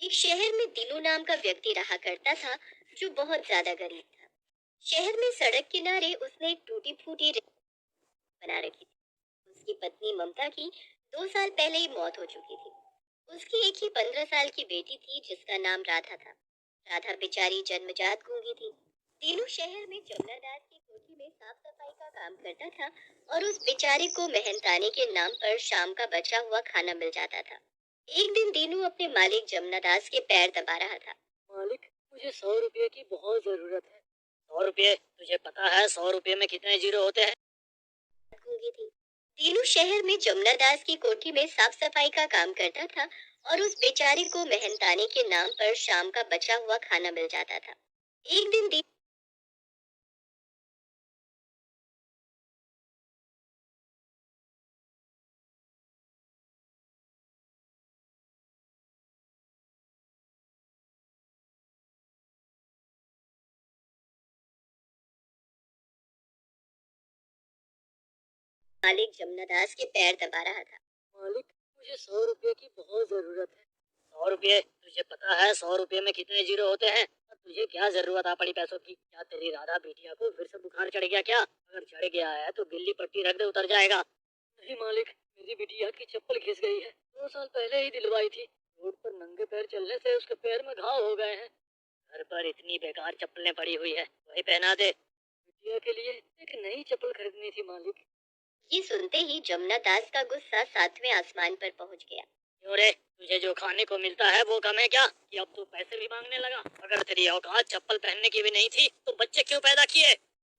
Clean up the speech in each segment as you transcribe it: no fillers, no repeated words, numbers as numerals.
एक शहर में दीनू नाम का व्यक्ति रहा करता था, जो बहुत ज्यादा गरीब था। शहर में सड़क किनारे उसने एक टूटी फूटी बना रखी थी। उसकी पत्नी ममता की 2 साल पहले ही मौत हो चुकी थी। उसकी एक ही 15 साल की बेटी थी, जिसका नाम राधा था। राधा बेचारी जन्मजात गूंगी थी। तीनों शहर में जमुना दास की कोठी में साफ सफाई का काम करता था, और उस बेचारे को मेहनताने के नाम पर शाम का बचा हुआ खाना मिल जाता था। एक दिन दीनू अपने मालिक जमुना दास के पैर दबा रहा था। मालिक, मुझे 100 रुपये की बहुत जरूरत है। 100 रुपये? तुझे पता है 100 रुपये में कितने जीरो होते हैं? गूंगी थी। दीनू शहर में जमुना दास की कोठी में साफ सफाई का काम करता था, और उस बेचारे को मेहनताने के नाम पर शाम का बचा हुआ खाना मिल जाता था। एक दिन मालिक जमुना दास के पैर दबा रहा था। मालिक, मुझे 100 रुपये की बहुत जरूरत है। 100 रुपये? तुझे पता है 100 रुपये में कितने जीरो होते हैं? और तुझे क्या जरूरत आ पड़ी पैसों की? क्या तेरी राधा बिटिया को फिर से बुखार चढ़ गया क्या? अगर चढ़ गया है तो गिल्ली पट्टी रख दे, उतर जाएगा। नहीं मालिक, मेरी बिटिया की चप्पल घिस गई है। 2 साल पहले ही दिलवाई थी। रोड पर नंगे पैर चलने से उसके पैर में घाव हो गए हैं। घर पर इतनी बेकार चप्पलें पड़ी हुई है, वही पहना दे। बिटिया के लिए एक नई चप्पल खरीदनी थी मालिक। ये सुनते ही जमुना दास का गुस्सा 7वें आसमान पर पहुंच गया। क्यों रे, तुझे जो खाने को मिलता है वो कम है क्या, कि अब तू पैसे भी मांगने लगा? अगर तेरी औकात चप्पल पहनने की भी नहीं थी तो बच्चे क्यों पैदा किए?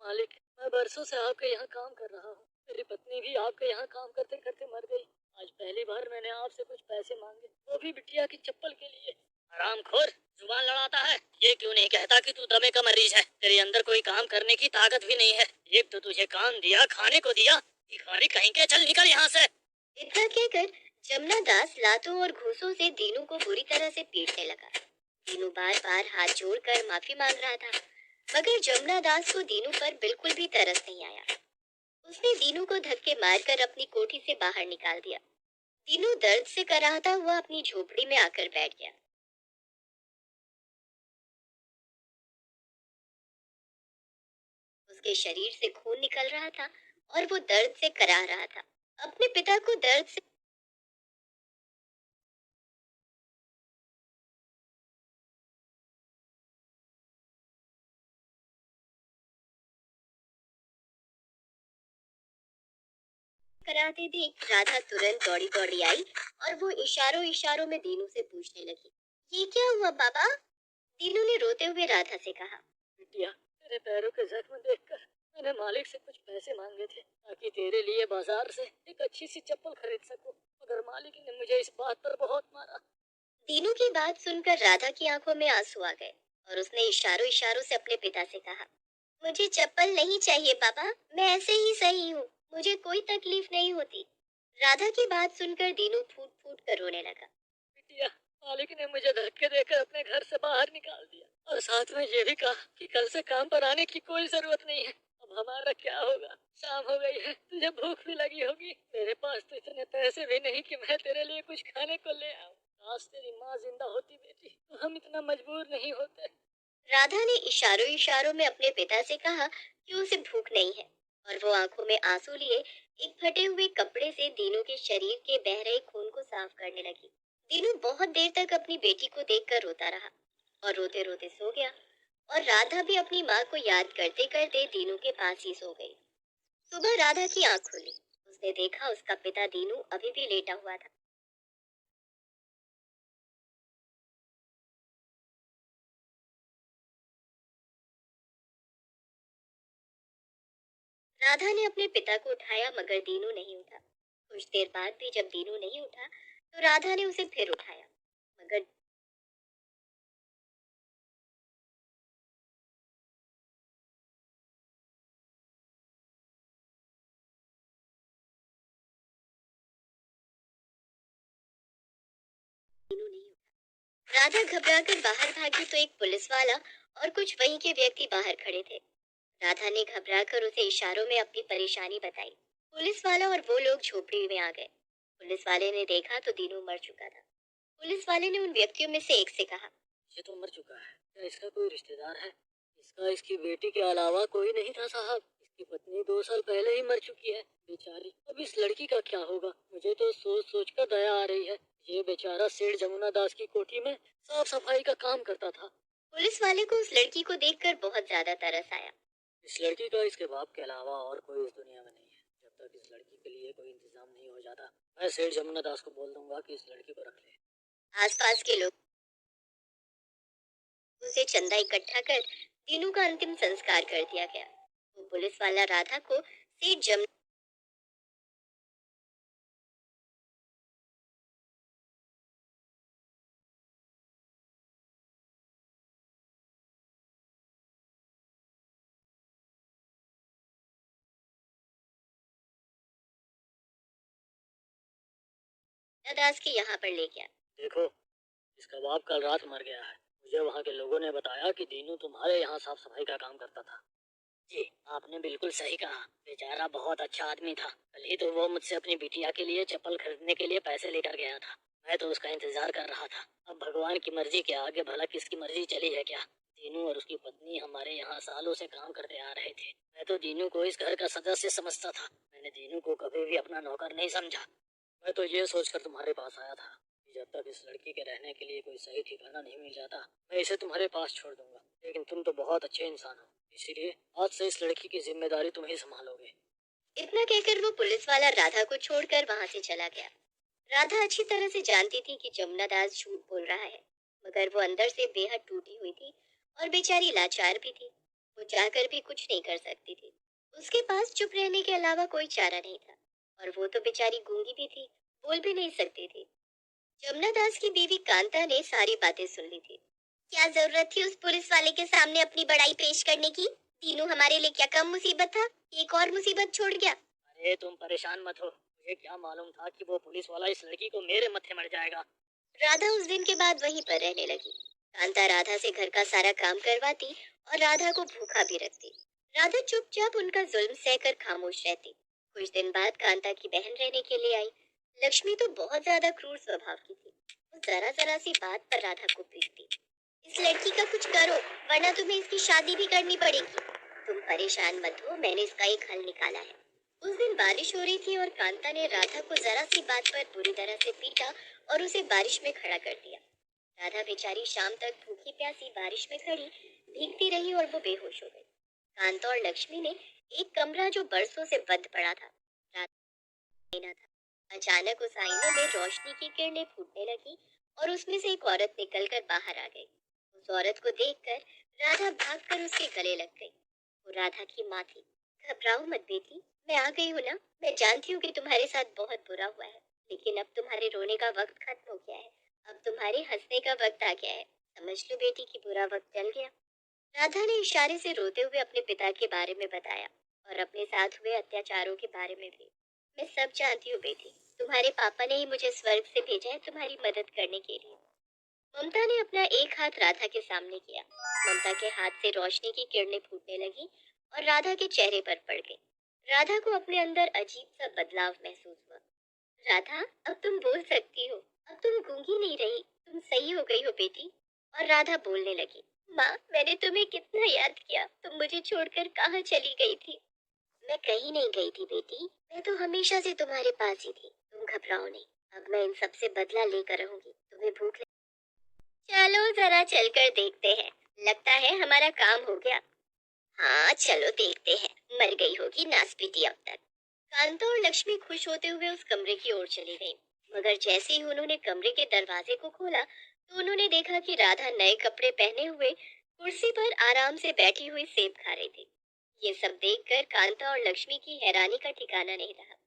मालिक, मैं बरसों से आपके यहाँ काम कर रहा हूँ। मेरी पत्नी भी आपके यहाँ काम करते करते मर गई। आज पहली बार मैंने आपसे कुछ पैसे मांगे, वो भी बिटिया की चप्पल के लिए। हरामखोर, जुबान लड़ाता है। ये क्यों नहीं कहता कि तू दमे का मरीज है? तेरे अंदर कोई काम करने की ताकत भी नहीं है। एक तो तुझे काम दिया, खाने को दिया। भिखारी कहीं के, चल निकल यहाँ से। इतना कहकर जमुना दास लातों और घूंसों से दीनू को बुरी तरह से पीटने लगा। दीनू बार बार हाथ जोड़कर माफी मांग रहा था, मगर जमुना दास को दीनू पर बिल्कुल भी तरस नहीं आया। उसने दीनू को धक्के मारकर अपनी कोठी से बाहर निकाल दिया। दीनू दर्द से कराहता हुआ अपनी झोपड़ी में आकर बैठ गया। उसके शरीर से खून निकल रहा था, और वो दर्द से कराह रहा था। अपने पिता को दर्द से कराहते देख राधा तुरंत दौड़ी दौड़ी आई, और वो इशारों इशारों में दीनू से पूछने लगी, ये क्या हुआ बाबा? दीनू ने रोते हुए राधा से कहा, बिटिया, तेरे पैरों के जख्म देखकर मैंने मालिक से कुछ पैसे मांगे थे, ताकि तेरे लिए बाजार से एक अच्छी सी चप्पल खरीद सकूं। मगर मालिक ने मुझे इस बात पर बहुत मारा। दीनू की बात सुनकर राधा की आंखों में आंसू आ गए, और उसने इशारों इशारों से अपने पिता से कहा, मुझे चप्पल नहीं चाहिए पापा, मैं ऐसे ही सही हूँ, मुझे कोई तकलीफ नहीं होती। राधा की बात सुनकर दीनू फूट फूट कर रोने लगा। बिटिया, मालिक ने मुझे धक्के देकर अपने घर से बाहर निकाल दिया, और साथ में ये भी कहा कि कल से काम पर आने की कोई जरूरत नहीं है। अब हमारा क्या होगा? शाम हो गई है, तुझे भूख भी लगी होगी। मेरे पास तो इतने पैसे भी नहीं कि मैं तेरे लिए कुछ खाने को ले आऊं। काश तेरी माँ जिंदा होती बेटी, तो हम इतना मजबूर नहीं होते। राधा ने इशारों इशारों में अपने पिता से कहा कि उसे भूख नहीं है, और वो आंखों में आंसू लिए एक फटे हुए कपड़े से दीनू के शरीर के बह रहे खून को साफ करने लगी। दीनू बहुत देर तक अपनी बेटी को देखकर रोता रहा, और रोते रोते सो गया। और राधा भी अपनी माँ को याद करते करते दीनू के पास ही सो गई। सुबह राधा की आंख खुली। उसने देखा उसका पिता दीनू अभी भी लेटा हुआ था। राधा ने अपने पिता को उठाया, मगर दीनू नहीं उठा। कुछ देर बाद भी जब दीनू नहीं उठा, तो राधा ने उसे फिर उठाया, मगर दीनू नहीं उठा। राधा घबराकर बाहर भागी, तो एक पुलिस वाला और कुछ वहीं के व्यक्ति बाहर खड़े थे। राधा ने घबराकर उसे इशारों में अपनी परेशानी बताई। पुलिस वाला और वो लोग झोपड़ी में आ गए। पुलिस वाले ने देखा तो दीनू मर चुका था। पुलिस वाले ने उन व्यक्तियों में से एक से कहा। ये तो मर चुका है। क्या इसका कोई रिश्तेदार है? इसका इसकी बेटी के अलावा कोई नहीं था साहब। इसकी पत्नी 2 साल पहले ही मर चुकी है बेचारी। अब इस लड़की का क्या होगा? मुझे तो सोच सोच कर दया आ रही है। ये बेचारा सेठ जमुना दास की कोठी में साफ सफाई का काम करता था। पुलिस वाले को उस लड़की को देखकर बहुत ज्यादा तरस आया। इस लड़की का इसके बाप के अलावा और कोई इस दुनिया में नहीं है। जब तक इस लड़की के लिए कोई इंतजाम नहीं हो जाता, मैं सेठ जमुना दास को बोल दूंगा कि इस लड़की को रख ले। आसपास के लोग उसे चंदा इकट्ठा कर दीनू का अंतिम संस्कार कर दिया गया। वो पुलिस वाला राधा को सेठ जमुना दास के यहाँ पर ले गया। देखो, इसका बाप कल रात मर गया है। मुझे वहाँ के लोगों ने बताया कि दीनू तुम्हारे यहाँ साफ सफाई का काम करता था। जी, आपने बिल्कुल सही कहा। बेचारा बहुत अच्छा आदमी था। कल ही तो वो मुझसे अपनी बिटिया के लिए चप्पल खरीदने के लिए पैसे लेकर गया था। मैं तो उसका इंतजार कर रहा था। अब भगवान की मर्जी के आगे भला किसकी मर्जी चली है क्या? दीनू और उसकी पत्नी हमारे यहाँ सालों से काम करते आ रहे थे। मैं तो दीनू को इस घर का सदस्य समझता था। मैंने दीनू को कभी भी अपना नौकर नहीं समझा। मैं तो ये सोचकर तुम्हारे पास आया था कि जब तक इस लड़की के रहने के लिए कोई सही ठिकाना नहीं मिल जाता, मैं इसे तुम्हारे पास छोड़ दूंगा। लेकिन तुम तो बहुत अच्छे इंसान हो, इसीलिए आज से इस लड़की की जिम्मेदारी तुम ही संभालोगे। इतना कहकर वो पुलिस वाला राधा को छोड़कर वहां से चला गया। राधा अच्छी तरह से जानती थी कि जमुना दास झूठ बोल रहा है, मगर वो अंदर से बेहद टूटी हुई थी और बेचारी लाचार भी थी। वो चाहकर भी कुछ नहीं कर सकती थी। उसके पास चुप रहने के अलावा कोई चारा नहीं था, और वो तो बेचारी गूंगी भी थी, बोल भी नहीं सकती थी। जमुना दास की बीवी कांता ने सारी बातें सुन ली थी। क्या जरूरत थी उस पुलिस वाले के सामने अपनी बड़ाई पेश करने की? तीनों हमारे लिए क्या कम मुसीबत था? एक और मुसीबत छोड़ गया। अरे तुम परेशान मत हो। मुझे क्या मालूम था कि वो पुलिस वाला इस लड़की को मेरे मत्थे मर जाएगा। राधा उस दिन के बाद वहीं पर रहने लगी। कांता राधा से घर का सारा काम करवाती और राधा को भूखा भी रखती। राधा चुपचाप उनका जुल्म सहकर खामोश रहती। कुछ दिन बाद कांता की बहन रहने के लिए आई। लक्ष्मी तो बहुत ज्यादा क्रूर स्वभाव की थी। वो जरा जरा सी बात पर राधा को पीटती। इस लड़की का कुछ करो, वरना तुम्हें इसकी शादी भी करनी पड़ेगी। तुम परेशान मत हो, मैंने इसका एक हल निकाला है। उस दिन बारिश हो रही थी और कांता ने राधा को जरा सी बात पर बुरी तरह से पीटा और उसे बारिश में खड़ा कर दिया। राधा बेचारी शाम तक भूखी प्यासी बारिश में खड़ी भीगती रही और वो बेहोश हो गई। कांता और लक्ष्मी ने एक कमरा जो बरसों से बंद पड़ा था, राधा लेना था। अचानक उस आईने में रोशनी की किरणें फूटने लगी और उसमें से एक औरत निकलकर बाहर आ गई। उस औरत को देखकर राधा भागकर उसके गले लग गई। वो राधा की माँ थी। घबराओ मत बेटी, मैं आ गई हूँ ना। मैं जानती हूँ कि तुम्हारे साथ बहुत बुरा हुआ है, लेकिन अब तुम्हारे रोने का वक्त खत्म हो गया है। अब तुम्हारे हंसने का वक्त आ गया है। समझ लो बेटी कि बुरा वक्त चल गया। राधा ने इशारे से रोते हुए अपने पिता के बारे में बताया और अपने साथ हुए अत्याचारों के बारे में भी। मैं सब जानती हूँ बेटी, तुम्हारे पापा ने ही मुझे स्वर्ग से भेजा है तुम्हारी मदद करने के लिए। ममता ने अपना एक हाथ राधा के सामने किया। ममता के हाथ से रोशनी की किरणें फूटने लगी और राधा के चेहरे पर पड़ गई। राधा को अपने अंदर अजीब सा बदलाव महसूस हुआ। राधा, अब तुम बोल सकती हो। अब तुम गूंगी नहीं रही, तुम सही हो गई हो बेटी। और राधा बोलने लगी। माँ, मैंने तुम्हें कितना याद किया, तुम मुझे छोड़कर कहाँ चली गई थी? मैं कहीं नहीं गई थी बेटी, मैं तो हमेशा से तुम्हारे पास ही थी। तुम घबराओ नहीं, अब मैं इन सब से बदला लेकर रहूंगी। तुम्हें भूख चलो जरा चलकर देखते हैं, लगता है हमारा काम हो गया। हाँ चलो देखते हैं, मर गई होगी नासपीटी अब तक। कांता और लक्ष्मी खुश होते हुए उस कमरे की ओर चली गईं। मगर जैसे ही उन्होंने कमरे के दरवाजे को खोला तो उन्होंने देखा कि राधा नए कपड़े पहने हुए कुर्सी पर आराम से बैठी हुई सेब खा रही थी। ये सब देखकर कांता और लक्ष्मी की हैरानी का ठिकाना नहीं रहा।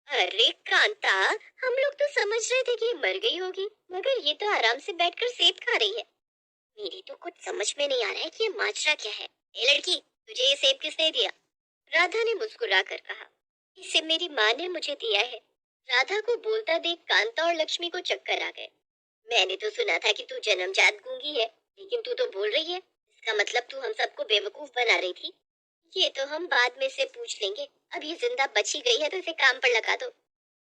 अरे कांता, हम लोग तो समझ रहे थे कि ये मर गई होगी, मगर ये तो आराम से बैठकर सेब खा रही है। मेरी तो कुछ समझ में नहीं आ रहा है कि ये माजरा क्या है। ए लड़की, तुझे ये सेब किसने दिया? राधा ने मुस्कुरा कर कहा। इसे मेरी माँ ने मुझे दिया है। राधा को बोलता देख कांता और लक्ष्मी को चक्कर आ गए। मैंने तो सुना था कि तू जन्मजात गूंगी है, लेकिन तू तो बोल रही है। इसका मतलब तू हम सबको बेवकूफ बना रही थी। ये तो हम बाद में से पूछ लेंगे, अब ये जिंदा बची गई है तो इसे काम पर लगा दो।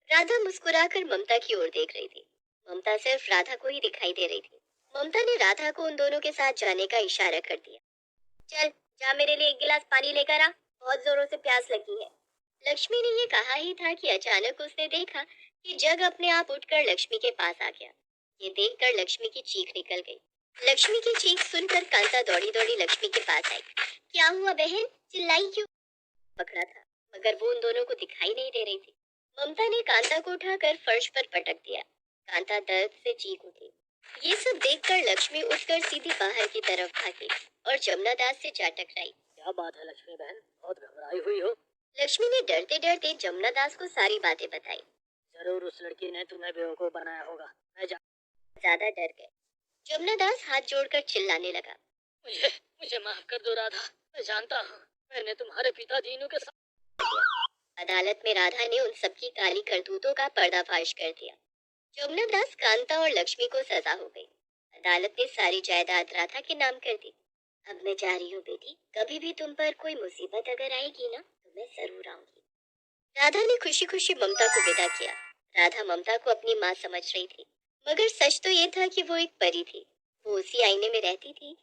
राधा मुस्कुराकर ममता की ओर देख रही थी। ममता सिर्फ राधा को ही दिखाई दे रही थी। ममता ने राधा को उन दोनों के साथ जाने का इशारा कर दिया। चल, जा मेरे लिए एक गिलास पानी लेकर आ, बहुत जोरों से प्यास लगी है। लक्ष्मी ने ये कहा ही था कि अचानक उसने देखा कि जग अपने आप उठकर लक्ष्मी के पास आ गया। ये देखकर लक्ष्मी की चीख निकल गई। लक्ष्मी की चीख सुनकर कांता दौड़ी दौड़ी लक्ष्मी के पास आई। क्या हुआ बहन, चिल्लाई क्यों? पकड़ा था, मगर वो उन दोनों को दिखाई नहीं दे रही थी। ममता ने कांता को उठाकर फर्श पर पटक दिया। कांता दर्द से चीख उठी। ये सब देखकर लक्ष्मी उठकर सीधी बाहर की तरफ भागी और जमुना दास से जा टकराई। क्या बात है लक्ष्मी बहन, बहुत घबराई हुई हो? लक्ष्मी ने डरते डरते जमुना दास को सारी बातें बताई। जरूर उस लड़की ने तुम्हें बेवकूफ बनाया होगा। मैं ज्यादा डर गए। जमुना दास हाथ जोड़कर चिल्लाने लगा। मुझे मुझे माफ कर दो राधा। मैं जानता हूँ मैंने तुम्हारे पिता दीनू के साथ। अदालत में राधा ने उन सबकी काली करतूतों का पर्दाफाश कर दिया। जमुना दास, कांता और लक्ष्मी को सजा हो गई। अदालत ने सारी जायदाद राधा के नाम कर दी। अब मैं जा रही हूँ बेटी, कभी भी तुम पर कोई मुसीबत अगर आएगी ना तो मैं जरूर आऊंगी। राधा ने खुशी खुशी ममता को विदा किया। राधा ममता को अपनी माँ समझ रही थी, मगर सच तो ये था कि वो एक परी थी। वो उसी आईने में रहती थी